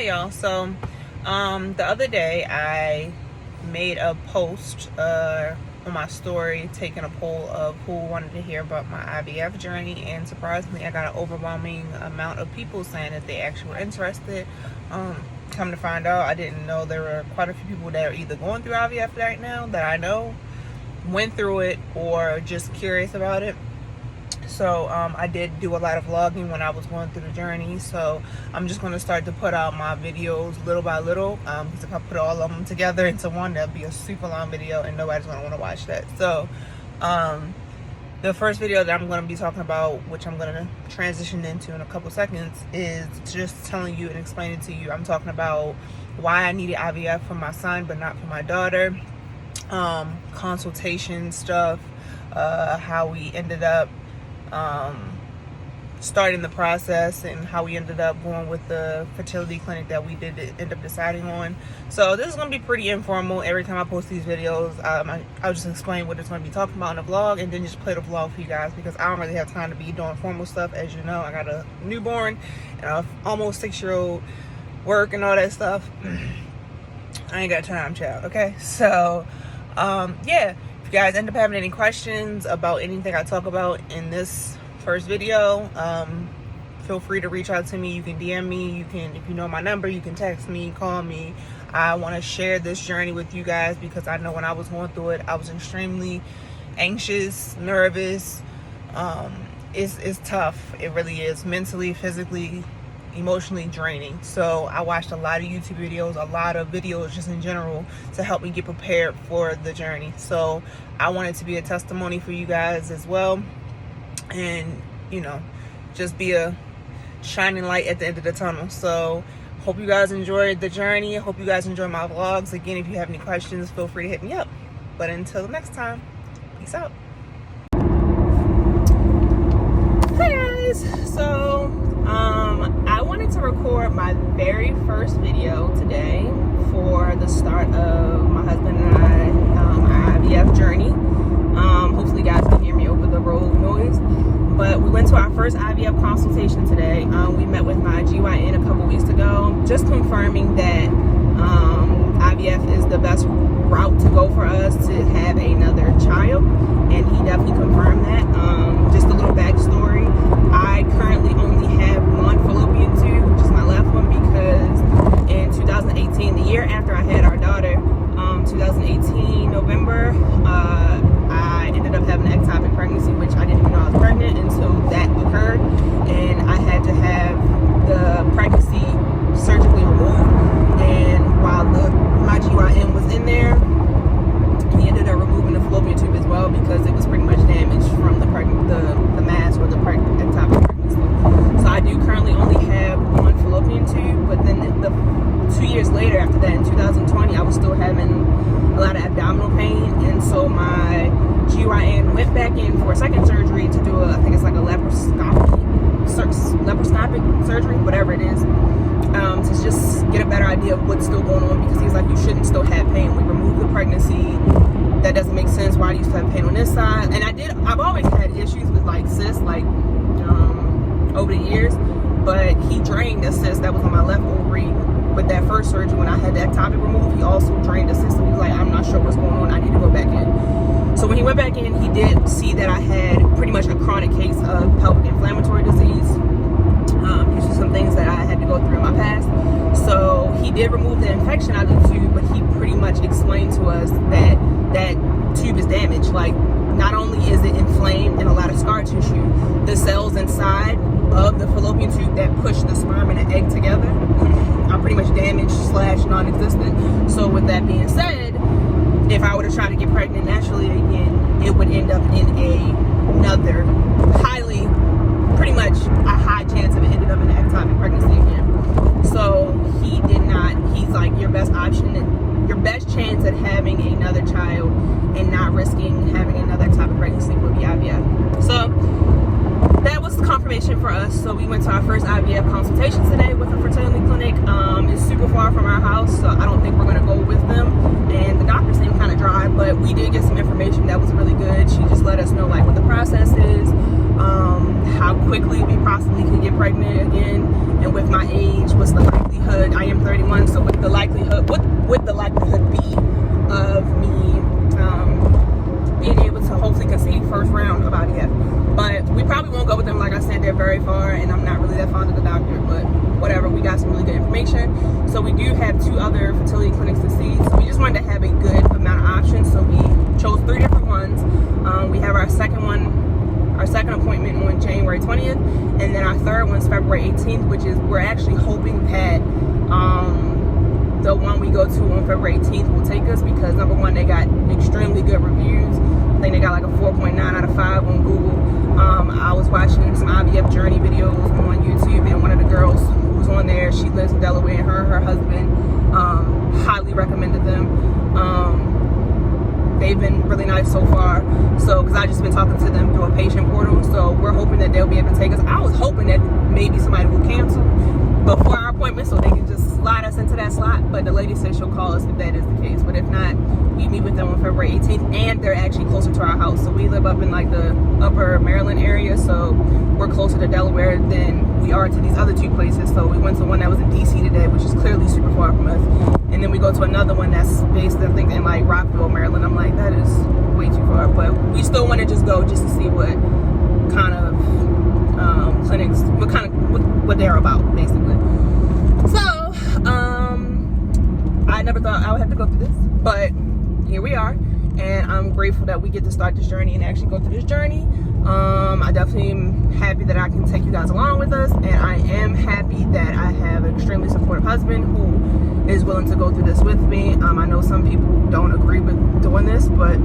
Hey y'all, so the other day I made a post on my story taking a poll of who wanted to hear about my IVF journey, and surprisingly I got an overwhelming amount of people saying that they actually were interested. Come to find out, I didn't know there were quite a few people that are either going through IVF right now that I know, went through it, or just curious about it. So I did do a lot of vlogging when I was going through the journey, so I'm just going to start to put out my videos little by little, because if I put all of them together into one, that'll be a super long video and nobody's going to want to watch that. So the first video that I'm going to be talking about, which I'm going to transition into in a couple seconds, is just telling you and explaining to you. I'm talking about why I needed IVF for my son but not for my daughter, consultation stuff, how we ended up starting the process, and how we ended up going with the fertility clinic that we did end up deciding on. So this is going to be pretty informal. Every time I post these videos, I'll just explain what it's going to be talking about in the vlog, and then just play the vlog for you guys, because I don't really have time to be doing formal stuff. As you know, I got a newborn and a almost 6-year-old, work and all that stuff. I ain't got time, child. Okay, so yeah, if you guys end up having any questions about anything I talk about in this first video, feel free to reach out to me. You can DM me, you can, if you know my number, you can text me, call me. I want to share this journey with you guys, because I know when I was going through it, I was extremely anxious, nervous. It's tough. It really is, mentally, physically, emotionally draining. So I watched a lot of YouTube videos, a lot of videos just in general, to help me get prepared for the journey. So I wanted to be a testimony for you guys as well, and you know, just be a shining light at the end of the tunnel. So hope you guys enjoyed the journey. I hope you guys enjoy my vlogs. Again, if you have any questions, feel free to hit me up. But until next time, peace out. Hi guys, so I wanted to record my very first video today for the start of my husband and I IVF journey. Hopefully you guys can hear me over the road noise. But we went to our first IVF consultation today. We met with my GYN a couple weeks ago, just confirming that IVF is the best route to go for us to have another child, and he definitely confirmed that. Just a little backstory: I currently only have one fallopian tube, which is my left one, because in 2018, the year after I had our daughter, 2018 November, I ended up having an ectopic pregnancy, which I didn't even know I was pregnant until that occurred, and I had to have the pregnancy surgically removed. And while my GYN was in there, he ended up removing the fallopian tube as well, because it was pretty much damaged from the mass, or the ectopic pregnancy. So I do currently only have one fallopian tube, but then the 2 years later, after that, in 2020, I was still having a lot of abdominal pain, and so my GYN went back in for a second surgery to do I think it's like a laparoscopic surgery, whatever it is, to just get a better idea of what's still going on, because he's like, you shouldn't still have pain. We removed the pregnancy. That doesn't make sense. Why do you still have pain on this side? And I've always had issues with like cysts, like over the years, but he drained a cyst that was on my left ovary with that first surgery. When I had the ectopic removed, he also drained a cyst, and he was like, I'm not sure what's going on, I need to go back in. So when he went back in, he did see that I had pretty much a chronic case of pelvic inflammatory disease. These are some things that I had to go through in my past. So he did remove the infection out of the tube, but he pretty much explained to us that that tube is damaged. Like, not only is it inflamed and a lot of scar tissue, the cells inside of the fallopian tube that push the sperm and the egg together are pretty much damaged / non-existent. So with that being said, if I were to try to get pregnant naturally again, it would end up in another pretty much a high chance of it ended up in an ectopic pregnancy again. So he did not. He's like, your best option, your best chance at having another child and not risking having another ectopic pregnancy would be IVF. So that was confirmation for us. So we went to our first IVF consultation today with a fertility clinic. It's super far from our house, so I don't think we're gonna go with them. And the doctor seemed kind of dry, but we did get some information that was really good. She just let us know like what the process is, how quickly we possibly could get pregnant again, and with my age, what's the likelihood likelihood, I am 31, so with the likelihood be of me being able to hopefully conceive first round of IVF. But we probably won't go with them. Like I said, they're very far, and I'm not really that fond of the doctor, but whatever, we got some really good information. So we do have 2 other fertility clinics to see, so we just wanted to have a good amount of options, so we chose 3 different ones. We have our second appointment on January 20th, and then our third one's February 18th, which is, we're actually hoping that the one we go to on February 18th will take us, because number one, they got extremely good reviews. I think they got like a 4.9 out of 5 on Google. I was watching some IVF Journey videos on YouTube, and one of the girls who's on there, she lives in Delaware, and her husband highly recommended them. They've been really nice so far. So, because I just been talking to them through a patient portal, so we're hoping that they'll be able to take us. I was hoping that maybe somebody will cancel before our appointment so they can just slide us into that slot, but the lady said she'll call us if that is the case. But if not, we meet with them on February 18th, and they're actually closer to our house. So we live up in like the upper Maryland area, so we're closer to Delaware than we are to these other 2 places. So we went to one that was in DC today, which is clearly super far from us, and then we go to another one that's based, I think, in like Rockville, Maryland. I'm like, that is way too far, but we still want to just go just to see what kind of clinics, what they're about, basically. So I never thought I would have to go through this, but here we are, and I'm grateful that we get to start this journey and actually go through this journey. I definitely am happy that I can take you guys along with us, and I am happy that I have an extremely supportive husband who is willing to go through this with me. I know some people don't agree with doing this, but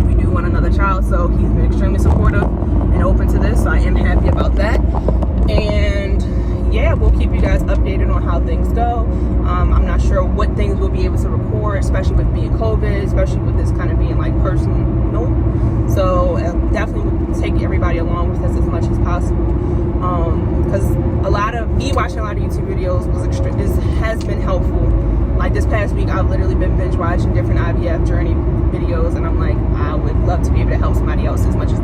we do want another child, so he's been extremely supportive and open to this, so I am happy about that. And yeah, we'll keep you guys updated on how things go. I'm not sure what things we'll be able to record, especially with being COVID, especially with this kind of being like personal. So definitely we'll take everybody along with us as much as possible. Because me watching a lot of YouTube videos has been helpful. Like this past week, I've literally been binge watching different IVF Journey videos, and I'm like, I would love to be able to help somebody else as much as